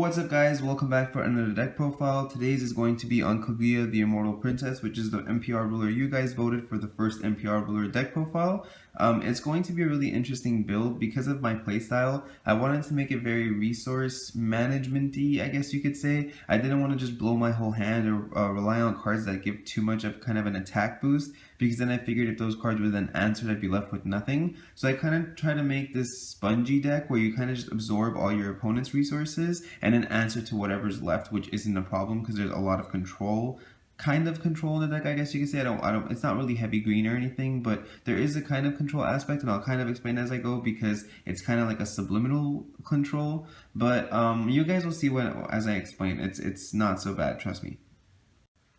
What's up guys, welcome back for another deck profile. Today's is going to be on Kaguya The Immortal Princess, which is the NPR ruler you guys voted for the first NPR ruler deck profile. It's going to be a really interesting build because of my playstyle. I wanted to make it very resource management-y, I guess you could say. I didn't want to just blow my whole hand or rely on cards that give too much of kind of an attack boost, because then I figured if those cards were then answered, I'd be left with nothing. So I kind of try to make this spongy deck where you kind of just absorb all your opponent's resources and then answer to whatever's left, which isn't a problem because there's a lot of control. Kind of control in the deck, I guess you could say. It's not really heavy green or anything, but there is a kind of control aspect, and I'll kind of explain as I go because it's kind of like a subliminal control. But you guys will see as I explain. It's not so bad, trust me.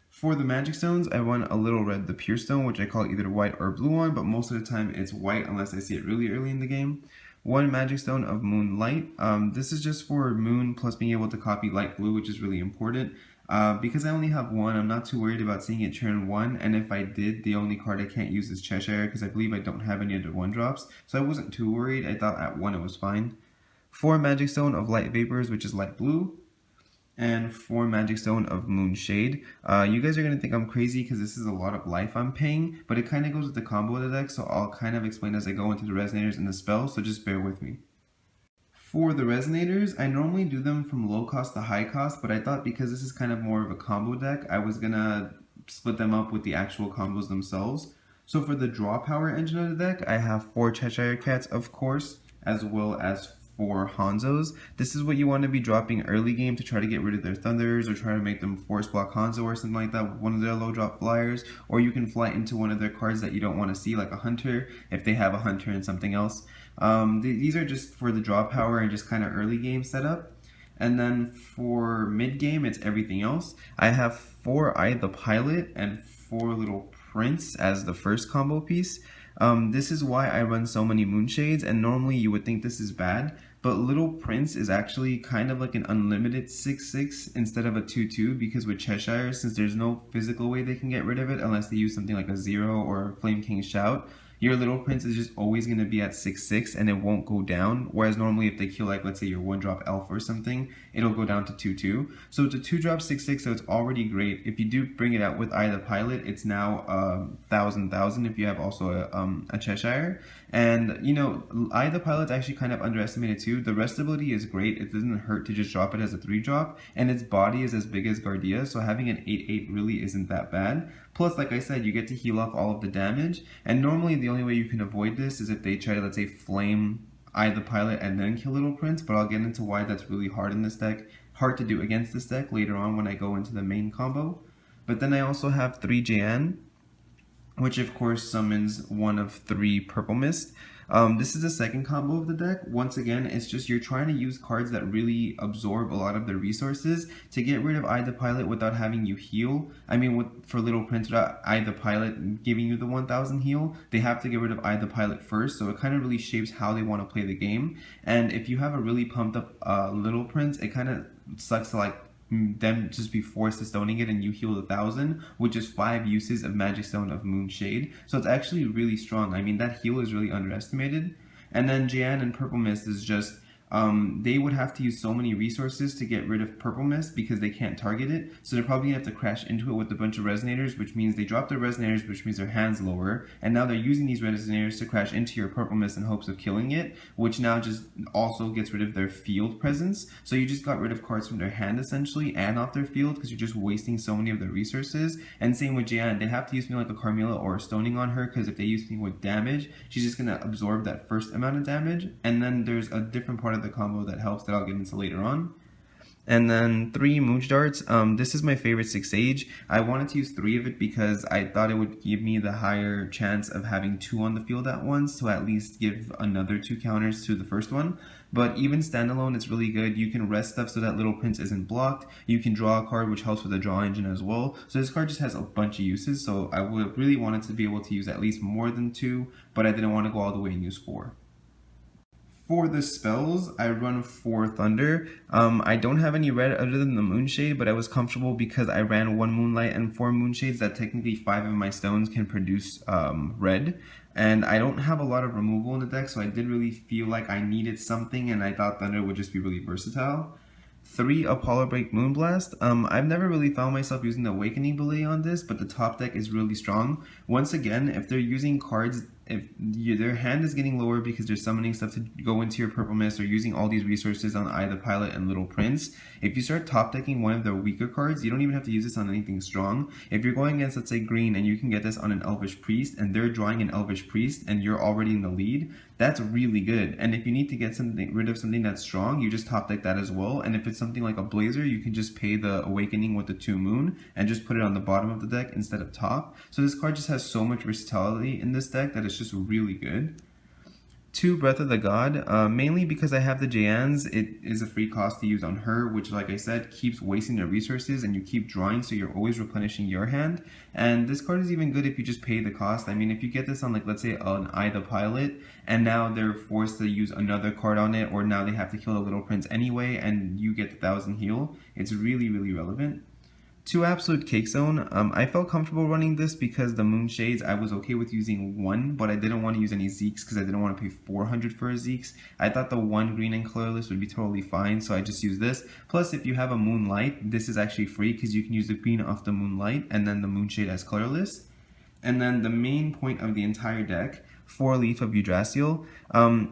For the magic stones, I run a little red, the pure stone, which I call either white or blue one, but most of the time it's white unless I see it really early in the game. One magic stone of moonlight. This is just for moon plus being able to copy light blue, which is really important. Because I only have one, I'm not too worried about seeing it turn 1, and if I did, the only card I can't use is Cheshire, because I believe I don't have any other 1-drops, so I wasn't too worried. I thought at 1 it was fine. 4 magic stone of light vapors, which is light blue, and 4 magic stone of moonshade. You guys are going to think I'm crazy because this is a lot of life I'm paying, but it kind of goes with the combo of the deck, so I'll kind of explain as I go into the resonators and the spells, so just bear with me. For the Resonators, I normally do them from low cost to high cost, but I thought because this is kind of more of a combo deck, I was gonna split them up with the actual combos themselves. So for the draw power engine of the deck, I have 4 Cheshire Cats, of course, as well as 4 Hanzos. This is what you want to be dropping early game to try to get rid of their Thunders or try to make them force block Hanzo or something like that with one of their low drop flyers, or you can fly into one of their cards that you don't want to see, like a Hunter, if they have a Hunter and something else. These are just for the draw power and just kind of early game setup. And then for mid game, it's everything else. I have 4 Eye the Pilot and 4 Little Prince as the first combo piece. This is why I run so many Moonshades, and normally you would think this is bad, but Little Prince is actually kind of like an unlimited 6/6 instead of a 2/2, because with Cheshire, since there's no physical way they can get rid of it unless they use something like a 0 or Flame King Shout, your Little Prince is just always going to be at 6/6 and it won't go down, whereas normally if they kill, like, let's say your 1-drop elf or something, it'll go down to 2/2. So it's a 2-drop 6/6, so it's already great. If you do bring it out with Eye the Pilot, it's now 1,000 if you have also a Cheshire. And you know, Eye the Pilot's actually kind of underestimated too. The rest ability is great. It doesn't hurt to just drop it as a 3-drop, and its body is as big as Guardia, so having an 8/8 really isn't that bad. Plus, like I said, you get to heal off all of the damage, and normally the only way you can avoid this is if they try to, let's say, flame Eye the Pilot and then kill Little Prince, but I'll get into why that's really hard in this deck, hard to do against this deck later on when I go into the main combo. But then I also have 3 Jayan, which of course summons one of 3 Purple Mist. This is the second combo of the deck. Once again, it's just you're trying to use cards that really absorb a lot of their resources to get rid of Eye the Pilot without having you heal. I mean, for Little Prince, without Eye the Pilot giving you the 1,000 heal, they have to get rid of Eye the Pilot first, so it kind of really shapes how they want to play the game. And if you have a really pumped up Little Prince, it kind of sucks to like them just be forced to stoning it and you heal 1,000, which is 5 uses of Magic Stone of Moonshade. So it's actually really strong. I mean, that heal is really underestimated. And then Jayan and Purple Mist is just, they would have to use so many resources to get rid of Purple Mist because they can't target it. So they're probably going to have to crash into it with a bunch of Resonators, which means they drop their Resonators, which means their hand's lower. And now they're using these Resonators to crash into your Purple Mist in hopes of killing it, which now just also gets rid of their field presence. So you just got rid of cards from their hand essentially and off their field because you're just wasting so many of their resources. And same with Jayan, they have to use something like a Carmilla or a Stoning on her, because if they use something with damage, she's just going to absorb that first amount of damage. And then there's a different part of the combo that helps that I'll get into later on. And then 3 Moonch Darts. This is my favorite 6 Age. I wanted to use 3 of it because I thought it would give me the higher chance of having 2 on the field at once to at least give another 2 counters to the first one. But even standalone, it's really good. You can rest stuff so that Little Prince isn't blocked. You can draw a card, which helps with the draw engine as well. So this card just has a bunch of uses, so I would really wanted to be able to use at least more than 2, but I didn't want to go all the way and use 4. For the spells, I run 4 Thunder. I don't have any red other than the Moonshade, but I was comfortable because I ran 1 Moonlight and 4 Moonshades that technically 5 of my stones can produce red. And I don't have a lot of removal in the deck, so I did really feel like I needed something, and I thought Thunder would just be really versatile. 3 Apollo Break Moonblast. I've never really found myself using the Awakening Belay on this, but the top deck is really strong. Once again, if they're using cards, if their hand is getting lower because they're summoning stuff to go into your Purple Mist or using all these resources on Eye the Pilot and Little Prince, if you start top decking one of their weaker cards, you don't even have to use this on anything strong. If you're going against, let's say, green, and you can get this on an Elvish Priest, and they're drawing an Elvish Priest, and you're already in the lead, that's really good. And if you need to get rid of something that's strong, you just top deck that as well. And if it's something like a Blazer, you can just pay the Awakening with the 2 Moon and just put it on the bottom of the deck instead of top. So this card just has so much versatility in this deck that it's just really good. 2 Breath of the God, mainly because I have the Jayans. It is a free cost to use on her, which, like I said, keeps wasting their resources and you keep drawing, so you're always replenishing your hand. And this card is even good if you just pay the cost. I mean, if you get this on, like, let's say an Eye the Pilot, and now they're forced to use another card on it, or now they have to kill the Little Prince anyway, and you get the 1000 heal, it's really, really relevant. 2 Absolute Cake Zone. I felt comfortable running this because the Moonshades, I was okay with using 1, but I didn't want to use any Zeeks because I didn't want to pay 400 for a Zeeks. I thought the 1 green and colorless would be totally fine, so I just used this. Plus, if you have a Moonlight, this is actually free because you can use the green off the Moonlight and then the Moonshade as colorless. And then the main point of the entire deck, 4 Leaf of Yggdrasil.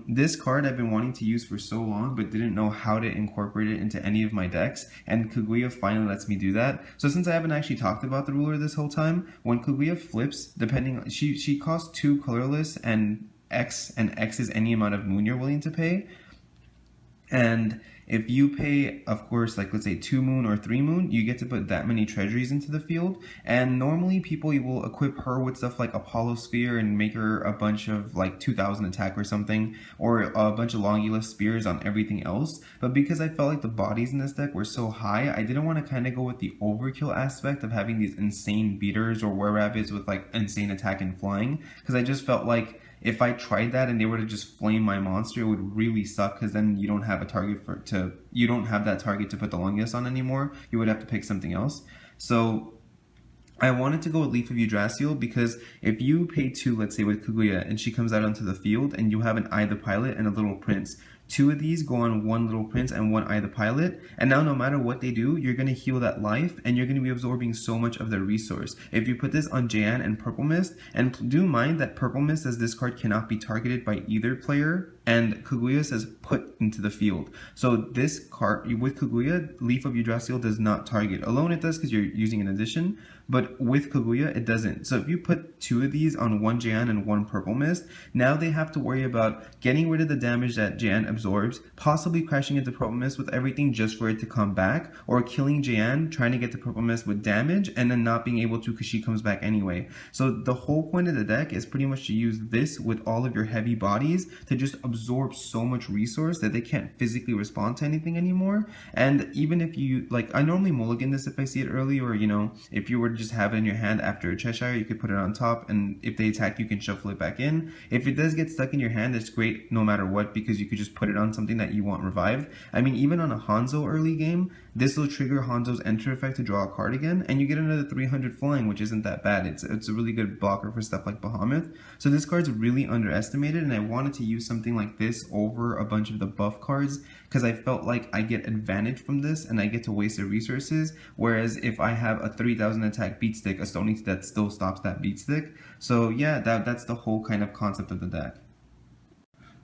This card I've been wanting to use for so long, but didn't know how to incorporate it into any of my decks, and Kaguya finally lets me do that. So since I haven't actually talked about the ruler this whole time, when Kaguya flips, depending, she costs 2 colorless and X is any amount of moon you're willing to pay. And if you pay, of course, like let's say 2 moon or 3 moon, you get to put that many treasuries into the field. And normally people will equip her with stuff like Apollo Sphere and make her a bunch of like 2000 attack or something, or a bunch of Longulus Spears on everything else. But because I felt like the bodies in this deck were so high, I didn't want to kind of go with the overkill aspect of having these insane beaters or were-rabbits with like insane attack and flying, because I just felt like if I tried that and they were to just flame my monster, it would really suck, because then you don't have a target you don't have that target to put the Longulus on anymore. You would have to pick something else. So I wanted to go with Leaf of Yggdrasil because if you pay 2, let's say with Kaguya, and she comes out onto the field and you have an Eye the Pilot and a Little Prince, 2 of these go on 1 Little Prince and 1 Eye the Pilot, and now no matter what they do, you're going to heal that life and you're going to be absorbing so much of their resource. If you put this on Jayan and Purple Mist, and do mind that Purple Mist, as this card cannot be targeted by either player, and Kaguya says put into the field. So this card, with Kaguya, Leaf of Yggdrasil does not target. Alone it does because you're using an addition, but with Kaguya it doesn't. So if you put 2 of these on 1 Jayan and 1 Purple Mist, now they have to worry about getting rid of the damage that Jayan absorbs, possibly crashing into Purple Mist with everything just for it to come back, or killing Jayan, trying to get the Purple Mist with damage, and then not being able to because she comes back anyway. So the whole point of the deck is pretty much to use this with all of your heavy bodies to just absorb so much resource that they can't physically respond to anything anymore. And even if you, like, I normally mulligan this if I see it early, or, you know, if you were to just have it in your hand after a Cheshire, you could put it on top, and if they attack you can shuffle it back in. If it does get stuck in your hand, it's great no matter what, because you could just put it on something that you want revived. I mean, even on a Hanzo early game, this will trigger Hanzo's enter effect to draw a card again, and you get another 300 flying, which isn't that bad. It's a really good blocker for stuff like Bahamut. So this card's really underestimated, and I wanted to use something like this over a bunch of the buff cards because I felt like I get advantage from this and I get to waste their resources, whereas if I have a 3000 attack beat stick, a Stony that still stops that beat stick. So yeah, that's the whole kind of concept of the deck.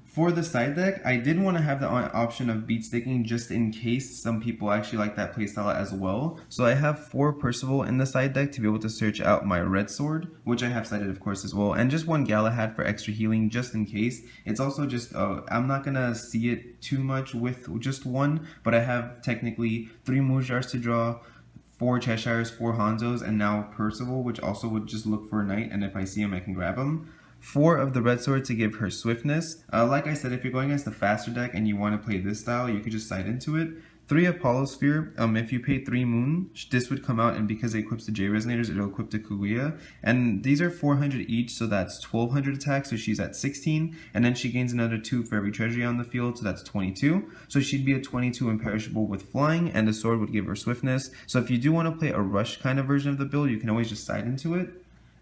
For the side deck, I did want to have the option of beat sticking just in case some people actually like that playstyle as well. So I have 4 Percival in the side deck to be able to search out my red sword, which I have sided of course as well, and just 1 Galahad for extra healing just in case. It's also just, I'm not going to see it too much with just 1, but I have technically 3 Mujars to draw, 4 Cheshires, 4 Hanzos, and now Percival, which also would just look for a knight, and if I see him I can grab him. 4 of the red sword to give her swiftness. Like I said, if you're going against the faster deck and you want to play this style, you could just side into it. 3 Apollo Sphere. If you pay 3 moon, this would come out, and because it equips the J Resonators, it'll equip to Kaguya. And these are 400 each, so that's 1200 attack, so she's at 16. And then she gains another 2 for every treasury on the field, so that's 22. So she'd be a 22 imperishable with flying, and the sword would give her swiftness. So if you do want to play a rush kind of version of the build, you can always just side into it.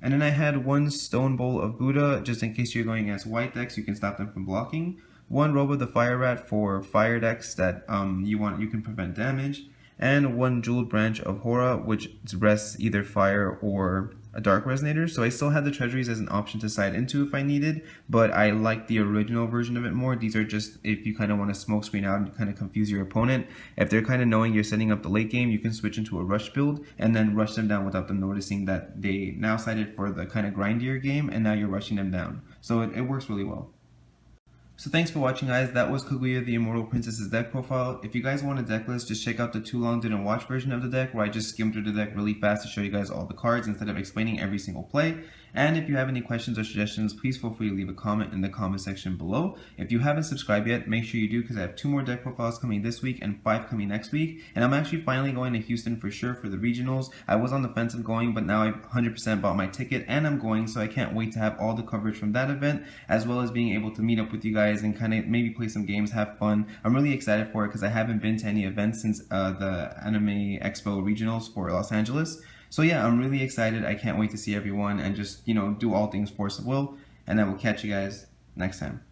And then I had 1 Stone Bowl of Buddha, just in case you're going against white decks, you can stop them from blocking. one Robo the Fire Rat for fire decks that you can prevent damage, and one Jeweled Branch of Hora, which rests either fire or a Dark Resonator. So I still had the treasuries as an option to side into if I needed, but I like the original version of it more. These are just if you kind of want to smoke screen out and kind of confuse your opponent. If they're kind of knowing you're setting up the late game, you can switch into a rush build and then rush them down without them noticing that they now sided for the kind of grindier game and now you're rushing them down. So it works really well. So thanks for watching, guys. That was Kaguya the Immortal Princess's deck profile. If you guys want a deck list, just check out the Too Long Didn't Watch version of the deck, where I just skimmed through the deck really fast to show you guys all the cards instead of explaining every single play. And if you have any questions or suggestions, please feel free to leave a comment in the comment section below. If you haven't subscribed yet, make sure you do, because I have 2 more deck profiles coming this week and 5 coming next week. And I'm actually finally going to Houston for sure for the regionals. I was on the fence of going, but now I've 100% bought my ticket and I'm going, so I can't wait to have all the coverage from that event, as well as being able to meet up with you guys and kind of maybe play some games, have fun. I'm really excited for it because I haven't been to any events since the Anime Expo regionals for Los Angeles. So yeah, I'm really excited. I can't wait to see everyone and just, do all things Force of Will. And I will catch you guys next time.